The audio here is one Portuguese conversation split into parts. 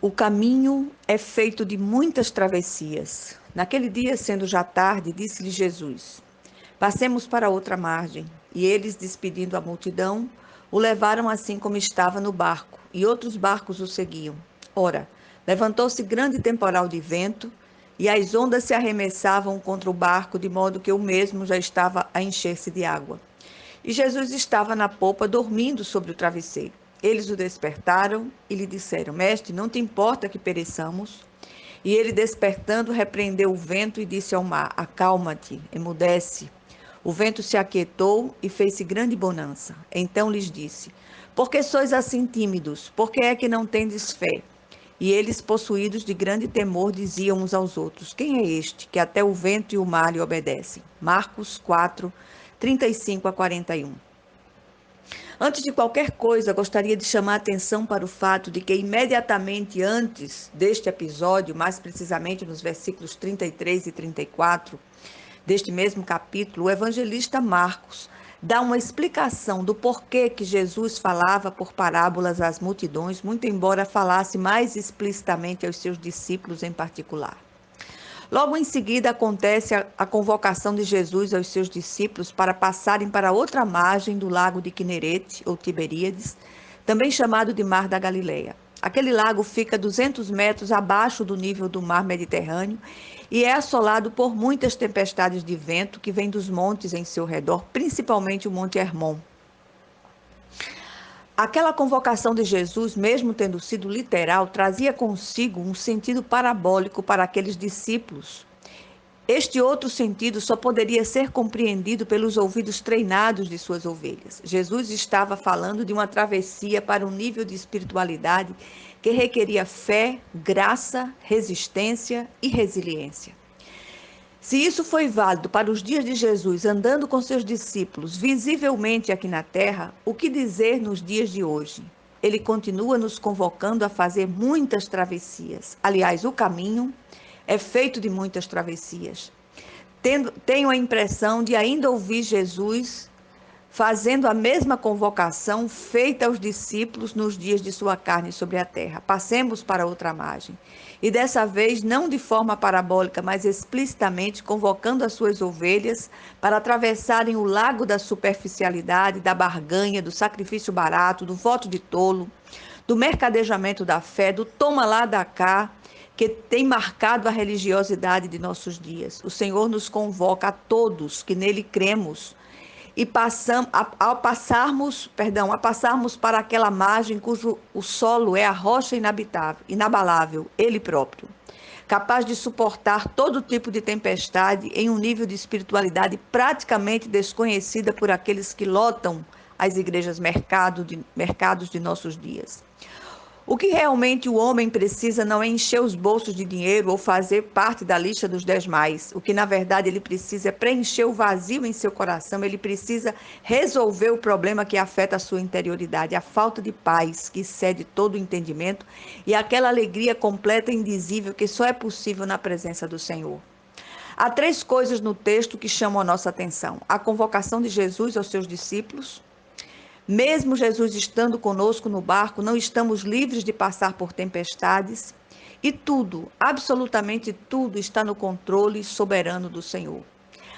O caminho é feito de muitas travessias. Naquele dia, sendo já tarde, disse-lhe Jesus: Passemos para outra margem. E eles, despedindo a multidão, o levaram assim como estava no barco, e outros barcos o seguiam. Ora, levantou-se grande temporal de vento, e as ondas se arremessavam contra o barco, de modo que o mesmo já estava a encher-se de água. E Jesus estava na popa, dormindo sobre o travesseiro. Eles o despertaram e lhe disseram: Mestre, não te importa que pereçamos? E ele, despertando, repreendeu o vento e disse ao mar: Acalma-te, emudece. O vento se aquietou e fez-se grande bonança. Então lhes disse: Por que sois assim tímidos? Por que é que não tendes fé? E eles, possuídos de grande temor, diziam uns aos outros: Quem é este que até o vento e o mar lhe obedecem? Marcos 4, 35 a 41. Antes de qualquer coisa, gostaria de chamar a atenção para o fato de que imediatamente antes deste episódio, mais precisamente nos versículos 33 e 34 deste mesmo capítulo, o evangelista Marcos dá uma explicação do porquê que Jesus falava por parábolas às multidões, muito embora falasse mais explicitamente aos seus discípulos em particular. Logo em seguida acontece a convocação de Jesus aos seus discípulos para passarem para outra margem do lago de Quinerete, ou Tiberíades, também chamado de Mar da Galileia. Aquele lago fica 200 metros abaixo do nível do mar Mediterrâneo e é assolado por muitas tempestades de vento que vêm dos montes em seu redor, principalmente o Monte Hermon. Aquela convocação de Jesus, mesmo tendo sido literal, trazia consigo um sentido parabólico para aqueles discípulos. Este outro sentido só poderia ser compreendido pelos ouvidos treinados de suas ovelhas. Jesus estava falando de uma travessia para um nível de espiritualidade que requeria fé, graça, resistência e resiliência. Se isso foi válido para os dias de Jesus, andando com seus discípulos visivelmente aqui na terra, o que dizer nos dias de hoje? Ele continua nos convocando a fazer muitas travessias. Aliás, o caminho é feito de muitas travessias. Tenho a impressão de ainda ouvir Jesus fazendo a mesma convocação feita aos discípulos nos dias de sua carne sobre a terra. Passemos para outra margem. E dessa vez, não de forma parabólica, mas explicitamente convocando as suas ovelhas para atravessarem o lago da superficialidade, da barganha, do sacrifício barato, do voto de tolo, do mercadejamento da fé, do toma lá da cá, que tem marcado a religiosidade de nossos dias. O Senhor nos convoca a todos que nele cremos e a passarmos para aquela margem cujo o solo é a rocha inabalável, ele próprio, capaz de suportar todo tipo de tempestade em um nível de espiritualidade praticamente desconhecida por aqueles que lotam as igrejas mercados de nossos dias. O que realmente o homem precisa não é encher os bolsos de dinheiro ou fazer parte da lista dos 10 mais. O que, na verdade, ele precisa é preencher o vazio em seu coração. Ele precisa resolver o problema que afeta a sua interioridade, a falta de paz que excede todo o entendimento e aquela alegria completa e indizível que só é possível na presença do Senhor. Há 3 coisas no texto que chamam a nossa atenção: a convocação de Jesus aos seus discípulos. Mesmo Jesus estando conosco no barco, não estamos livres de passar por tempestades e tudo, absolutamente tudo, está no controle soberano do Senhor.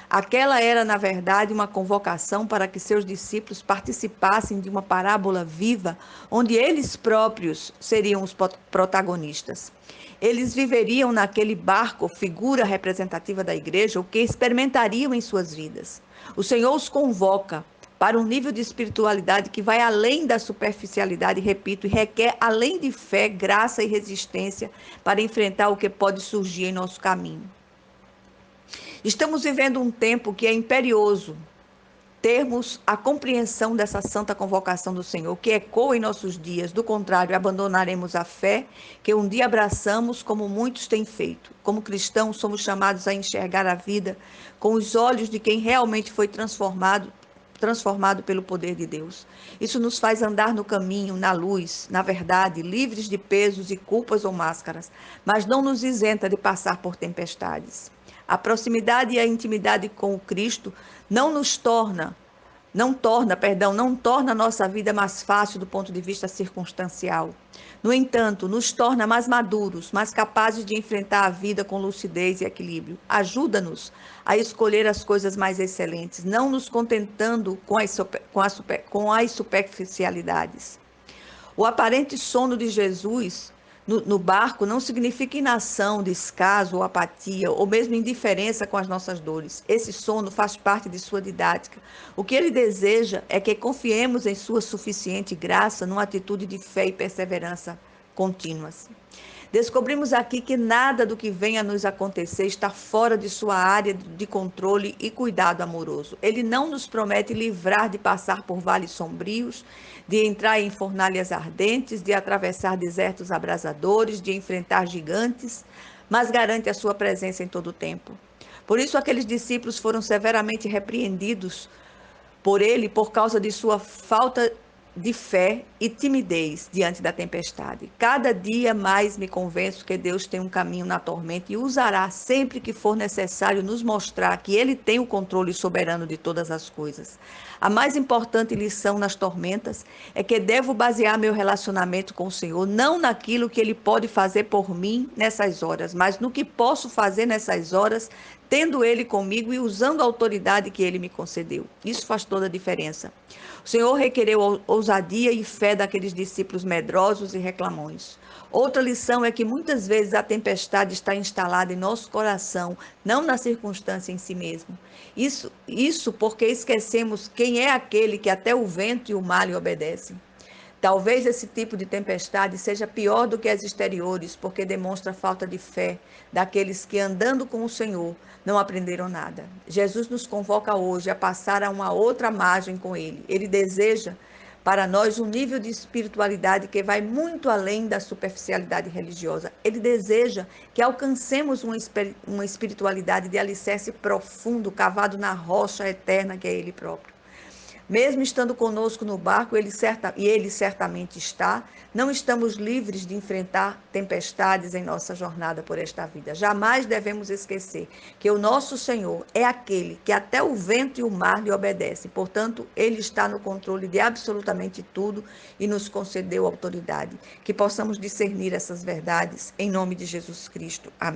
Aquela era, na verdade, uma convocação para que seus discípulos participassem de uma parábola viva, onde eles próprios seriam os protagonistas. Eles viveriam naquele barco, figura representativa da igreja, o que experimentariam em suas vidas. O Senhor os convoca para um nível de espiritualidade que vai além da superficialidade, repito, e requer, além de fé, graça e resistência para enfrentar o que pode surgir em nosso caminho. Estamos vivendo um tempo que é imperioso termos a compreensão dessa santa convocação do Senhor, que ecoa em nossos dias. Do contrário, abandonaremos a fé que um dia abraçamos, como muitos têm feito. Como cristãos, somos chamados a enxergar a vida com os olhos de quem realmente foi transformado pelo poder de Deus. Isso nos faz andar no caminho, na luz, na verdade, livres de pesos e culpas ou máscaras, mas não nos isenta de passar por tempestades. A proximidade e a intimidade com o Cristo não nos torna não torna a nossa vida mais fácil do ponto de vista circunstancial. No entanto, nos torna mais maduros, mais capazes de enfrentar a vida com lucidez e equilíbrio. Ajuda-nos a escolher as coisas mais excelentes, não nos contentando com as superficialidades. O aparente sono de Jesus no barco não significa inação, descaso ou apatia, ou mesmo indiferença com as nossas dores. Esse sono faz parte de sua didática. O que ele deseja é que confiemos em sua suficiente graça numa atitude de fé e perseverança contínuas. Descobrimos aqui que nada do que venha a nos acontecer está fora de sua área de controle e cuidado amoroso. Ele não nos promete livrar de passar por vales sombrios, de entrar em fornalhas ardentes, de atravessar desertos abrasadores, de enfrentar gigantes, mas garante a sua presença em todo o tempo. Por isso, aqueles discípulos foram severamente repreendidos por ele por causa de sua falta de fé e timidez diante da tempestade. Cada dia mais me convenço que Deus tem um caminho na tormenta e usará sempre que for necessário nos mostrar que Ele tem o controle soberano de todas as coisas. A mais importante lição nas tormentas é que devo basear meu relacionamento com o Senhor não naquilo que Ele pode fazer por mim nessas horas, mas no que posso fazer nessas horas, tendo Ele comigo e usando a autoridade que Ele me concedeu. Isso faz toda a diferença. O Senhor requereu ousadia e fé daqueles discípulos medrosos e reclamões. Outra lição é que muitas vezes a tempestade está instalada em nosso coração, não na circunstância em si mesmo. Isso porque esquecemos quem é aquele que até o vento e o mar lhe obedecem. Talvez esse tipo de tempestade seja pior do que as exteriores, porque demonstra falta de fé daqueles que, andando com o Senhor, não aprenderam nada. Jesus nos convoca hoje a passar a uma outra margem com Ele. Ele deseja para nós um nível de espiritualidade que vai muito além da superficialidade religiosa. Ele deseja que alcancemos uma espiritualidade de alicerce profundo, cavado na rocha eterna que é Ele próprio. Mesmo estando conosco no barco, ele certamente está, não estamos livres de enfrentar tempestades em nossa jornada por esta vida. Jamais devemos esquecer que o nosso Senhor é aquele que até o vento e o mar lhe obedecem. Portanto, ele está no controle de absolutamente tudo e nos concedeu autoridade. Que possamos discernir essas verdades em nome de Jesus Cristo. Amém.